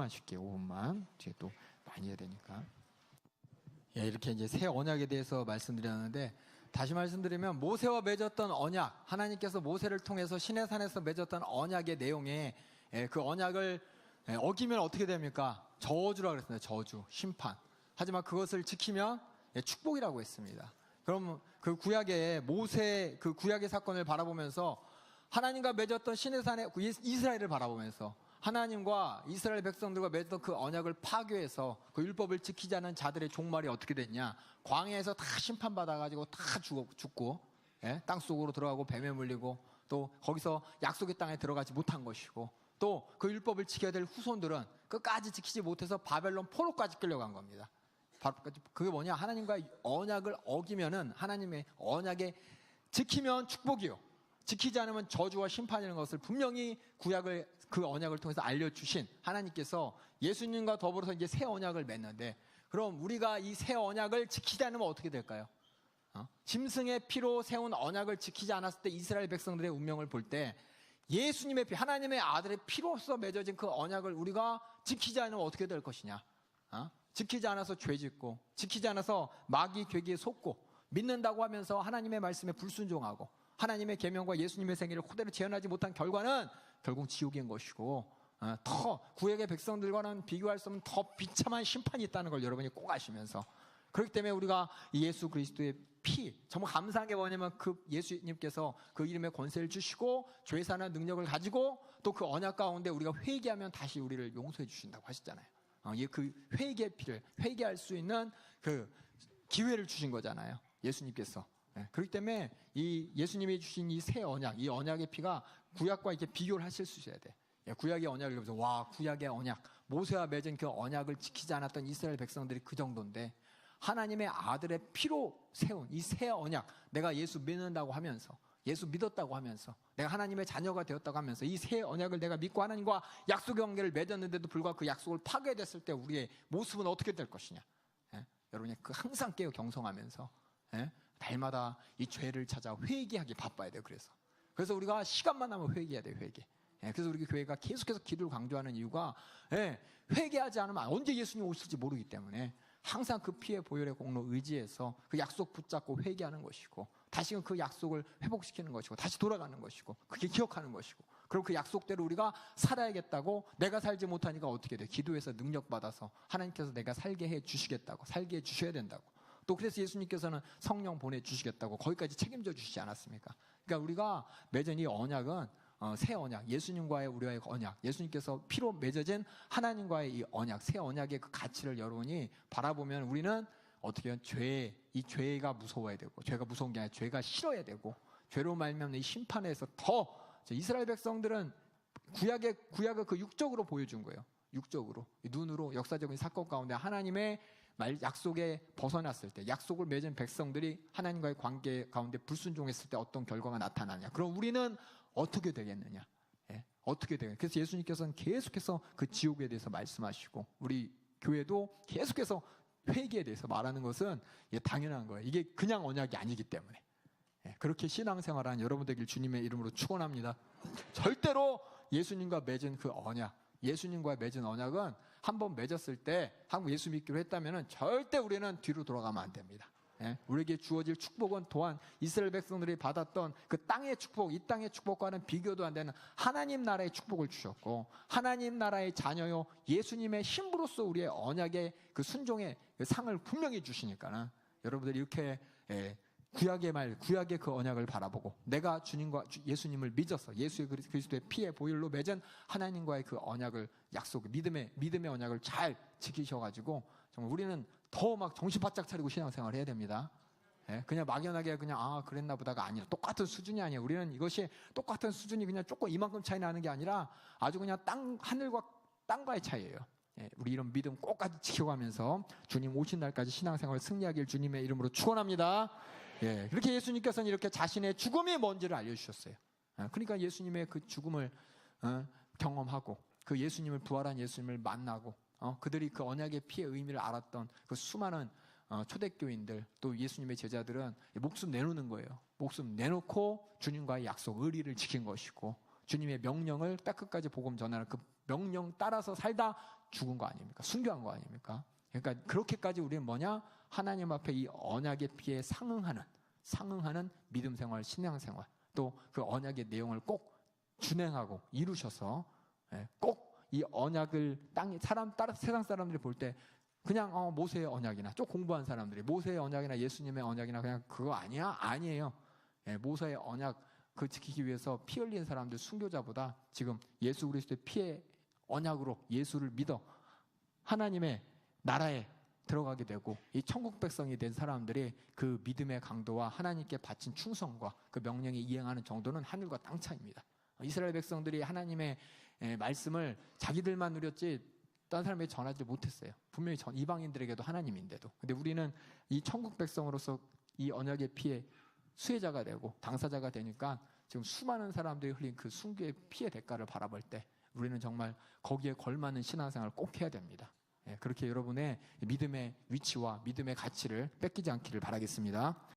5분만 쉴게요. 5분만. 뒤에 또 많이 해야 되니까. 예, 이렇게 이제 새 언약에 대해서 말씀드렸는데, 다시 말씀드리면 모세와 맺었던 언약, 하나님께서 모세를 통해서 시내산에서 맺었던 언약의 내용에, 그 언약을 어기면 어떻게 됩니까? 저주라고 그랬습니다. 저주, 심판. 하지만 그것을 지키면 축복이라고 했습니다. 그럼 그 구약의 모세, 그 구약의 사건을 바라보면서 하나님과 맺었던 시내산의 이스라엘을 바라보면서 하나님과 이스라엘 백성들과 맺었던 그 언약을 파괴해서 그 율법을 지키지 않은 자들의 종말이 어떻게 됐냐? 광야에서 다 심판받아가지고 다 죽고, 땅 속으로 들어가고 뱀에 물리고, 또 거기서 약속의 땅에 들어가지 못한 것이고, 또 그 율법을 지켜야 될 후손들은 끝까지 지키지 못해서 바벨론 포로까지 끌려간 겁니다. 그게 뭐냐? 하나님과 언약을 어기면은 하나님의 언약에 지키면 축복이요, 지키지 않으면 저주와 심판이라는 것을 분명히 구약을, 그 언약을 통해서 알려주신 하나님께서 예수님과 더불어서 이제 새 언약을 맺는데, 그럼 우리가 이 새 언약을 지키지 않으면 어떻게 될까요? 짐승의 피로 세운 언약을 지키지 않았을 때 이스라엘 백성들의 운명을 볼 때 예수님의 피, 하나님의 아들의 피로서 맺어진 그 언약을 우리가 지키지 않으면 어떻게 될 것이냐? 지키지 않아서 죄 짓고, 지키지 않아서 마귀 괴기에 속고, 믿는다고 하면서 하나님의 말씀에 불순종하고 하나님의 계명과 예수님의 생애를 그대로 재현하지 못한 결과는 결국 지옥인 것이고, 더 구약의 백성들과는 비교할 수 없는 더 비참한 심판이 있다는 걸 여러분이 꼭 아시면서, 그렇기 때문에 우리가 예수 그리스도의 피, 정말 감사한 게 뭐냐면 그 예수님께서 그 이름의 권세를 주시고 죄사하는 능력을 가지고 또 그 언약 가운데 우리가 회개하면 다시 우리를 용서해 주신다고 하셨잖아요. 그 회개의 피를, 회개할 수 있는 그 기회를 주신 거잖아요, 예수님께서. 그렇기 때문에 이 예수님이 주신 이 새 언약, 이 언약의 피가 구약과 이렇게 비교를 하실 수 있어야 돼. 구약의 언약을 보면서 와, 구약의 언약, 모세와 맺은 그 언약을 지키지 않았던 이스라엘 백성들이 그 정도인데, 하나님의 아들의 피로 세운 이 새 언약, 내가 예수 믿는다고 하면서, 예수 믿었다고 하면서, 내가 하나님의 자녀가 되었다고 하면서 이 새 언약을 내가 믿고 하나님과 약속의 관계를 맺었는데도 불구하고 그 약속을 파괴됐을 때 우리의 모습은 어떻게 될 것이냐? 여러분이 그 항상 깨어 경성하면서 날마다 이 죄를 찾아 회개하기 바빠야 돼요. 그래서 우리가 시간만 나면 회개해야 돼요. 회개. 그래서 우리 교회가 계속해서 기도를 강조하는 이유가, 회개하지 않으면 언제 예수님 오실지 모르기 때문에 항상 그 피의 보혈의 공로 의지해서 그 약속 붙잡고 회개하는 것이고, 다시금 그 약속을 회복시키는 것이고, 다시 돌아가는 것이고, 그게 기억하는 것이고, 그리고 그 약속대로 우리가 살아야겠다고, 내가 살지 못하니까 어떻게 돼? 기도해서 능력받아서 하나님께서 내가 살게 해 주시겠다고, 살게 해 주셔야 된다고. 또 그래서 예수님께서는 성령 보내주시겠다고 거기까지 책임져 주시지 않았습니까? 그러니까 우리가 맺은 이 언약은 새 언약, 예수님과의 우리와의 언약, 예수님께서 피로 맺어진 하나님과의 이 언약, 새 언약의 그 가치를 여러분이 바라보면 우리는 어떻게 하면 이 죄가 무서워야 되고, 죄가 무서운 게 아니라 죄가 싫어야 되고, 죄로 말미암는 이 심판에서 더, 이스라엘 백성들은 구약을 그 육적으로 보여준 거예요. 육적으로, 눈으로, 역사적인 사건 가운데 하나님의 약속에 벗어났을 때, 약속을 맺은 백성들이 하나님과의 관계 가운데 불순종했을 때 어떤 결과가 나타나냐? 그럼 우리는 어떻게 되겠느냐? 어떻게 되겠느냐? 그래서 예수님께서는 계속해서 그 지옥에 대해서 말씀하시고, 우리 교회도 계속해서 회개에 대해서 말하는 것은 당연한 거예요. 이게 그냥 언약이 아니기 때문에. 그렇게 신앙생활하는 여러분 되길 주님의 이름으로 축원합니다. 절대로 예수님과 맺은 그 언약, 예수님과 맺은 언약은 한번 맺었을 때, 한번 예수 믿기로 했다면 절대 우리는 뒤로 돌아가면 안 됩니다. 우리에게 주어질 축복은 또한 이스라엘 백성들이 받았던 그 땅의 축복, 이 땅의 축복과는 비교도 안 되는 하나님 나라의 축복을 주셨고, 하나님 나라의 자녀요 예수님의 신부로서 우리의 언약의 그 순종의 그 상을 분명히 주시니까는, 여러분들이 이렇게 구약의 그 언약을 바라보고, 내가 주님과 예수님을 믿어서 예수의 그리스도의 피의 보혈로 맺은 하나님과의 그 언약을, 약속, 믿음의 언약을 잘 지키셔가지고 정말 우리는 더 막 정신 바짝 차리고 신앙생활을 해야 됩니다. 그냥 막연하게 그냥 그랬나 보다가 아니라, 똑같은 수준이 아니에요. 우리는 이것이 똑같은 수준이 그냥 조금 이만큼 차이 나는 게 아니라 아주 그냥 하늘과 땅과의 차이예요. 우리 이런 믿음 꼭까지 지켜가면서 주님 오신 날까지 신앙생활 승리하길 주님의 이름으로 축원합니다. 그렇게 예수님께서는 이렇게 자신의 죽음이 뭔지를 알려주셨어요. 그러니까 예수님의 그 죽음을 경험하고, 그 예수님을, 부활한 예수님을 만나고, 그들이 그 언약의 피의 의미를 알았던 그 수많은 초대교인들, 또 예수님의 제자들은 목숨 내놓는 거예요. 목숨 내놓고 주님과의 약속, 의리를 지킨 것이고, 주님의 명령을 딱 끝까지 복음 전하는 그 명령 따라서 살다 죽은 거 아닙니까? 순교한 거 아닙니까? 그러니까 그렇게까지 우리는 뭐냐? 하나님 앞에 이 언약의 피에 상응하는 믿음 생활, 신앙 생활, 또 그 언약의 내용을 꼭 준행하고 이루셔서 꼭 이 언약을 세상 사람들이 볼 때 그냥 모세의 언약이나 좀 공부한 사람들이 모세의 언약이나 예수님의 언약이나 그냥 그거 아니야? 아니에요. 모세의 언약 그 지키기 위해서 피 흘린 사람들 순교자보다 지금 예수 그리스도의 피의 언약으로 예수를 믿어 하나님의 나라에 들어가게 되고 이 천국 백성이 된 사람들이 그 믿음의 강도와 하나님께 바친 충성과 그 명령에 이행하는 정도는 하늘과 땅 차이입니다. 이스라엘 백성들이 하나님의 말씀을 자기들만 누렸지 다른 사람에게 전하지 못했어요. 분명히 이방인들에게도 하나님인데도. 근데 우리는 이 천국 백성으로서 이 언약의 피의 수혜자가 되고 당사자가 되니까 지금 수많은 사람들이 흘린 그 순교의 피의 대가를 바라볼 때 우리는 정말 거기에 걸맞는 신앙생활을 꼭 해야 됩니다. 그렇게 여러분의 믿음의 위치와 믿음의 가치를 뺏기지 않기를 바라겠습니다.